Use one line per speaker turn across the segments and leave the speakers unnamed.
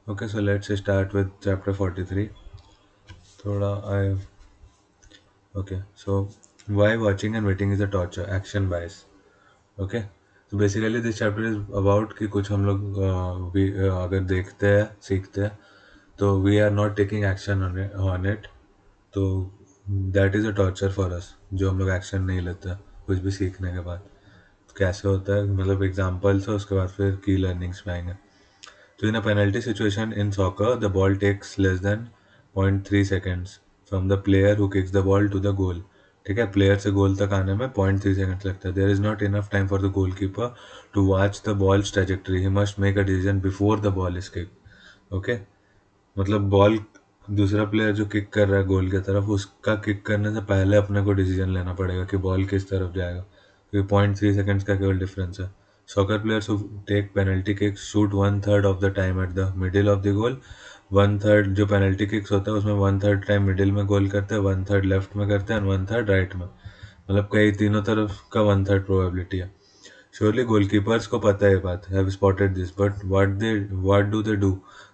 Okay, so let's start with chapter 43. Thoda I okay. So why watching and waiting is a torture? Action bias. Okay. So basically this chapter is about कि कुछ हम लोग अगर देखते हैं सीखते हैं तो we are not taking action on it तो that is a torture for us जो हम लोग एक्शन नहीं लेते कुछ भी सीखने के बाद तो कैसे होता है मतलब एग्जांपल्स है उसके बाद फिर की लर्निंग्स में आएंगे So in a penalty situation in soccer, the ball takes less than 0.3 seconds from the player who kicks the ball to the goal. ठीक है प्लेयर से गोल तक आने में 0.3 सेकंड्स लगता है there is not enough time for the goalkeeper to watch the ball's trajectory he must make a decision before the ball is kick okay मतलब ball दूसरा प्लेयर जो किक कर रहा है गोल की तरफ उसका किक करने से पहले अपने को डिसीजन लेना पड़ेगा कि बॉल किस तरफ जाएगा क्योंकि 0.3 सेकंड्स का केवल डिफरेंस है soccer players who take penalty kicks shoot one third of the time at the middle of the goal one third जो पेनल्टी किक्स होता है उसमें वन थर्ड टाइम मिडिल में गोल करते हैं वन थर्ड लेफ्ट में करते हैं वन थर्ड राइट में मतलब कई तीनों तरफ का वन थर्ड प्रोबेबिलिटी है Surely goalkeepers को पता है ये बात have spotted this but what do they do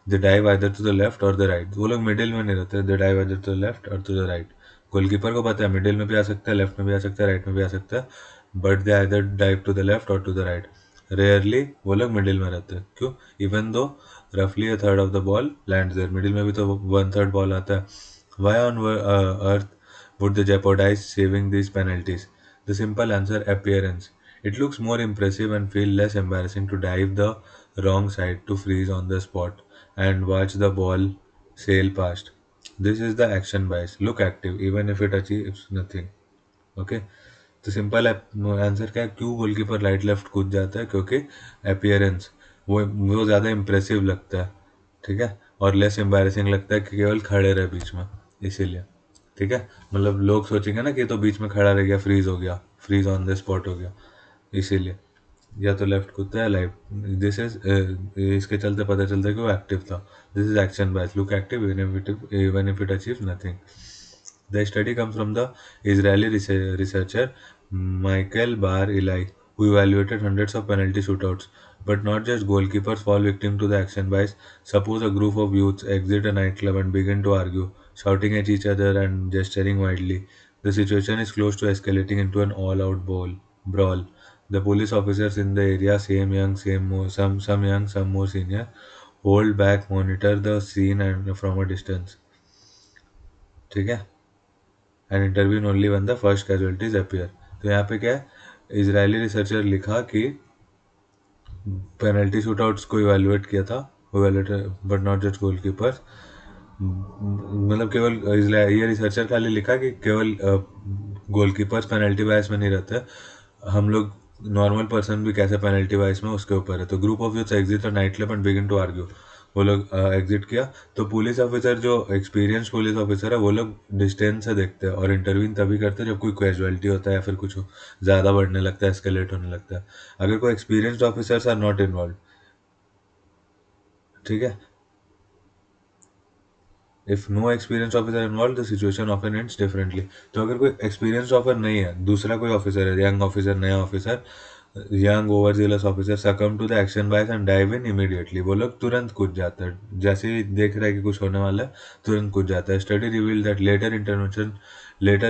they dive either to the left or the right वो लोग मिडिल में नहीं रहते they dive either to the left or to the right goalkeeper को पता है मिडिल में भी आ सकता है लेफ्ट में भी आ सकता है राइट में भी आ सकता है but they either dive to the left or to the right rarely वो लोग मिडिल में रहते हैं क्यों इवन दो रफली a third of the ball lands there middle में भी तो वन थर्ड बॉल आता है why on earth would they jeopardize saving these penalties the simple answer appearance it looks more impressive and feel less embarrassing to dive the wrong side to freeze on the spot and watch the ball sail past. This is the action bias. Look active even if it achieves nothing. Okay? तो simple answer क्या है क्यों goalkeeper right left कूद जाता है क्योंकि appearance वो ज़्यादा इम्प्रेसिव लगता है ठीक है और लेस एम्बैरेसिंग लगता है कि केवल खड़े रहे बीच में इसीलिए ठीक है मतलब लोग सोचेंगे ना कि तो बीच में खड़ा रह गया फ्रीज ऑन द स्पॉट हो गया इसीलिए या तो लेफ्ट कूदता है लाइफ दिस इज इसके चलते पता चलता है कि वो एक्टिव था this is action bias look active even if it achieve nothing The study comes from the Israeli researcher Michael Bar Eli, who evaluated hundreds of penalty shootouts. But not just goalkeepers fall victim to the action bias. Suppose a group of youths exit a nightclub and begin to argue, shouting at each other and gesturing wildly. The situation is close to escalating into an all-out brawl. The police officers in the area, some young, some more senior, hold back, monitor the scene and from a distance. ठीक है and interview only one the first casualties appear तो यहाँ पे क्या है Israeli researcher लिखा कि penalty shootouts को इवेलुएट किया था बट नॉट जस्ट गोलकीपर्स मतलब केवल ये रिसर्चर खाली लिखा कि केवल गोलकीपर्स पेनल्टी बायस में नहीं रहते हम लोग नॉर्मल पर्सन भी कैसे पेनल्टी बायस में उसके ऊपर है तो group of youth exit night club and begin to argue वो लोग एग्जिट किया तो पुलिस ऑफिसर जो एक्सपीरियंस पुलिस ऑफिसर है वो लोग डिस्टेंस से देखते हैं और इंटरव्यून तभी करते हैं जब कोई कैजुअलिटी होता है या फिर कुछ ज़्यादा बढ़ने लगता है एस्केलेट होने लगता है अगर कोई experienced officers are not involve ठीक है if no experience officer involve the situation often ends differently तो अगर कोई एक्सपीरियंस ऑफिसर नहीं है दूसरा कोई ऑफिसर है यंग ऑफिसर नया officer young overzealous officer succumb to the action bias and dive in immediately वो लोग तुरंत कूद जाता है जैसे ही देख रहा है कि कुछ होने वाला है तुरंत कूद जाता है study reveal that later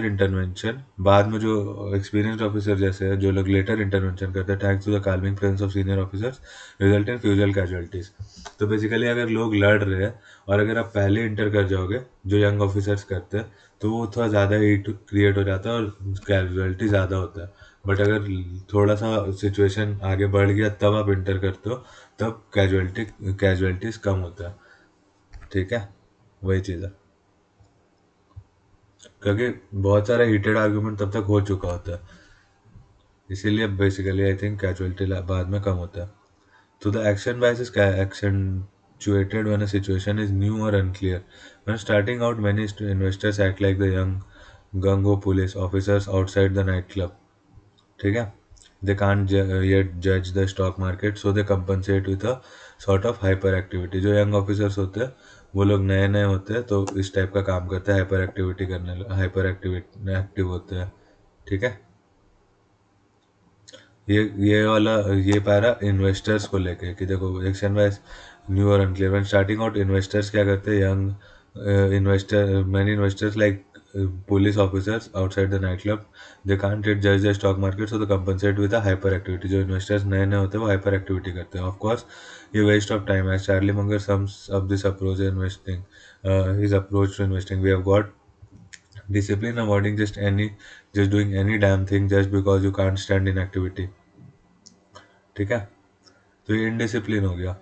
intervention बाद में जो एक्सपीरियंस्ड ऑफिसर जैसे है जो लोग लेटर इंटरवेंशन करते हैं thanks to the calming presence of senior officers result in fewer casualties तो बेसिकली अगर लोग लड़ रहे हैं और अगर आप पहले इंटर कर जाओगे जो यंग ऑफिसर्स करते हैं तो वो थोड़ा ज़्यादा हीट क्रिएट हो जाता है और कैजुअलिटी ज़्यादा होता है बट अगर थोड़ा सा सिचुएशन आगे बढ़ गया तब आप इंटर करते हो तब कैजुअलिटीज कम होता है ठीक है वही चीज़ है क्योंकि बहुत सारा हीटेड आर्गुमेंट तब तक हो चुका होता है इसीलिए बेसिकली आई थिंक कैजुअलिटी बाद में कम होता है तो the action bias is accentuated when a situation is new or unclear. When starting out, many investors act like the young gung-ho police officers outside the nightclub. ठीक है they can't yet judge the stock market so they compensate with a sort of hyper activity जो young officers होते हैं वो लोग नए नए होते हैं तो इस टाइप का काम करते हैं हाइपर एक्टिविटी एक्टिव होते हैं ठीक है ये वाला ये पैरा इन्वेस्टर्स को लेके कि देखो एक्शन वाइज न्यू और unclear when starting out investors क्या करते हैं young investor many investors like police officers outside the night club they can't जज the stock market so the compensate with a hyper activity जो investors नए नए होते हैं वो हाइपर एक्टिविटी करते हैं ऑफ कोर्स ये waste of time as Charlie Munger sums up this approach investing his approach to investing we have got discipline avoiding just doing any damn thing just because you can't stand in activity. ठीक है तो ये indiscipline हो गया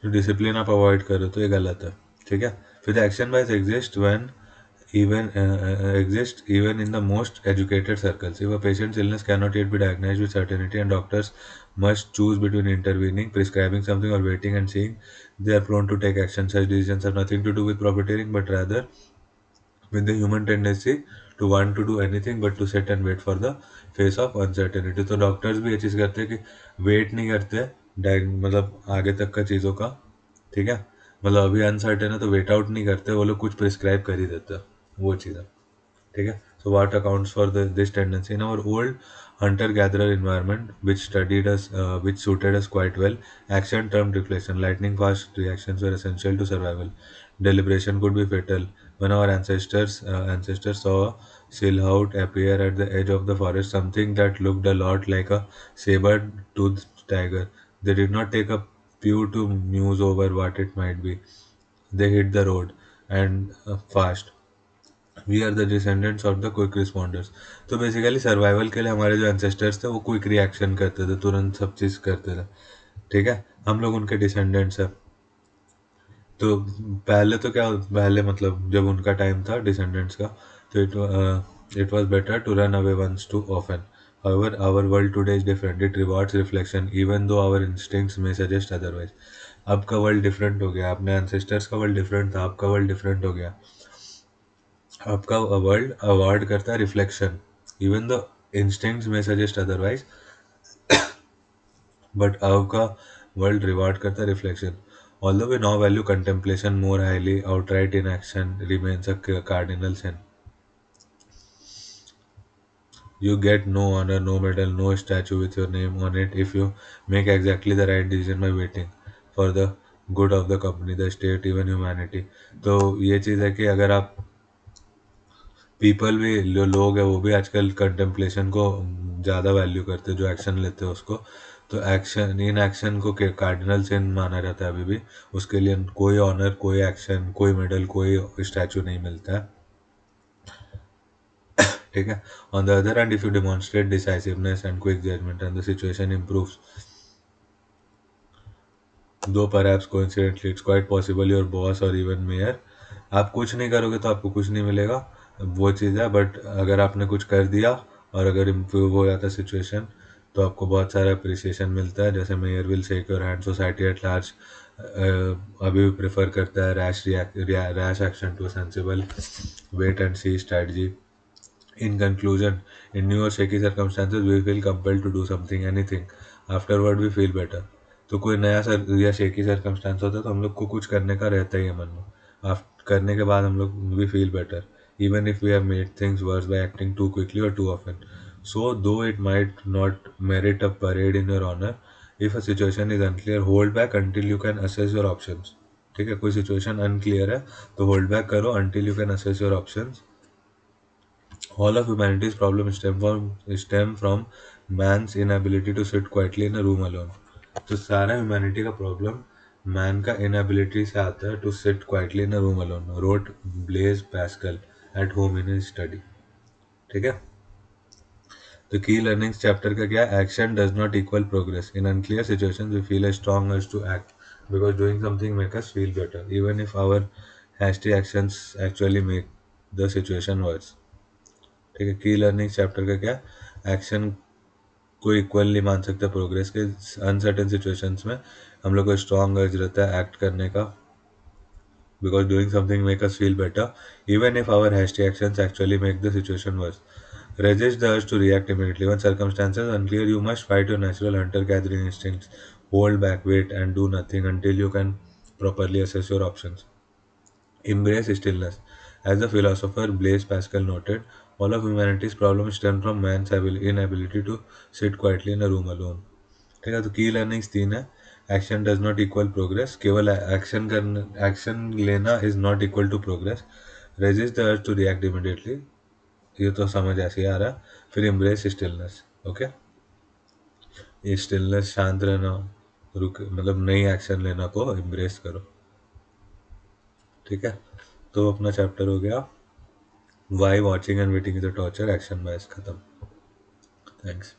जो discipline आप avoid करो तो ये गलत है ठीक है फिर action wise exist when even exist even in the most educated circles. If a patient's illness cannot yet be diagnosed with certainty and doctors must choose between intervening, prescribing something, or waiting and seeing, they are prone to take action. Such decisions have nothing to do with profiteering, but rather with the human tendency to want to do anything but to sit and wait for the face of uncertainty. तो doctors भी ये चीज़ करते हैं कि wait नहीं करते मतलब आगे तक का चीज़ों का ठीक है मतलब अभी अनसर्टेन है तो वेट आउट नहीं करते वो लोग कुछ प्रिस्क्राइब कर ही देते हैं वो चीज़ है ठीक है so what accounts for this tendency in our old hunter-gatherer environment which suited us quite well action term reflection lightning fast reactions were essential to survival deliberation could be fatal when our ancestors saw a silhouette appear at the edge of the forest something that looked a lot like a saber-toothed tiger they did not take a pew to muse over what it might be they hit the road and fast we are the descendants of the quick responders तो basically survival के लिए हमारे जो ancestors थे वो quick reaction करते थे तुरंत सब चीज़ करते थे ठीक है हम लोग उनके डिसेंडेंट्स हैं तो पहले तो क्या पहले मतलब जब उनका टाइम था डिसेंडेंट्स का तो it was better to run away once too often however our world today is different it rewards reflection even though our instincts may suggest otherwise अब का वर्ल्ड डिफरेंट हो गया अपने एंसेस्टर्स का वर्ल्ड डिफरेंट था आपका वर्ल्ड डिफरेंट हो गया आपका वर्ल्ड अवॉइड करता है रिफ्लेक्शन इवन द इंस्टिंक्ट्स में सजेस्ट अदरवाइज बट आपका वर्ल्ड रिवार्ड करता है reflection although we now value contemplation more highly outright inaction remains a cardinal sin you get no honor no medal no statue with your name on it if you make exactly the right decision by waiting for the good of the company the state even humanity तो ये चीज़ है कि अगर आप people भी जो लोग हैं वो भी आजकल कंटेम्पलेशन को ज़्यादा वैल्यू करते हैं जो एक्शन लेते हैं उसको तो एक्शन इन एक्शन को कार्डिनल सिन माना जाता है अभी भी उसके लिए कोई ऑनर कोई एक्शन कोई मेडल कोई स्टैचू नहीं मिलता है ठीक है on the other hand if you demonstrate decisiveness and quick judgement and the situation improves though perhaps coincidentally it's quite possible your boss or even mayor आप कुछ नहीं करोगे तो आपको कुछ नहीं मिलेगा वो चीज़ है बट अगर आपने कुछ कर दिया और अगर इम्प्रूव हो जाता सिचुएशन तो आपको बहुत सारा अप्रिसिएशन मिलता है जैसे mayor will shake your hand society at large अभी भी प्रेफर करता है rash action to sensible wait and see strategy in conclusion, in new or shaky circumstances, we feel compelled to do something, anything. Afterward, we feel better. तो कोई नया sir या shaky circumstance होता है तो हम लोग को कुछ करने का रहता ही है मन में करने के बाद हम लोग we feel better even if we have made things worse by acting too quickly और too often so though it might not merit a parade in your honour if a situation is unclear hold back until you can assess your options ठीक है कोई situation unclear है तो hold back करो until you can assess your options all of humanity's problems stem from man's inability to sit quietly in a room alone. तो सारा humanity का problem man का इनएबिलिटी से आता है to sit quietly in a room alone wrote Blaise Pascal at home in his study ठीक है तो की लर्निंग्स चैप्टर का क्या action does not equal progress in unclear situations we feel a strong urge to act because doing something make us feel better even if our hasty actions actually make the situation worse ठीक है की learning chapter का क्या action को equal नहीं मान सकते progress के अनसर्टेन सिचुएशंस में हम लोग को स्ट्रॉन्ग अर्ज रहता है एक्ट करने का because doing something make us feel better even if our hasty actions actually make the situation worse resist the urge to react immediately when circumstances are unclear you must fight your natural hunter gathering instincts hold back wait and do nothing until you can properly assess your options embrace stillness as the philosopher Blaise Pascal noted all of humanity's problem stem from man's inability to sit quietly in a room alone. ठीक है, तो key learnings तीन है। Action does not equal progress, केवल action लेना is not equal to progress. Resist the urge to react immediately, ये तो समझ ऐसे ही आ रहा। फिर एम्ब्रेस स्टिलनेस। ओके, ये स्टिलनेस, शांत रहना, रुक मतलब नई एक्शन लेना को एम्ब्रेस करो। ठीक है, तो अपना चैप्टर हो गया why watching and waiting is a torture, action bias खत्म। थैंक्स।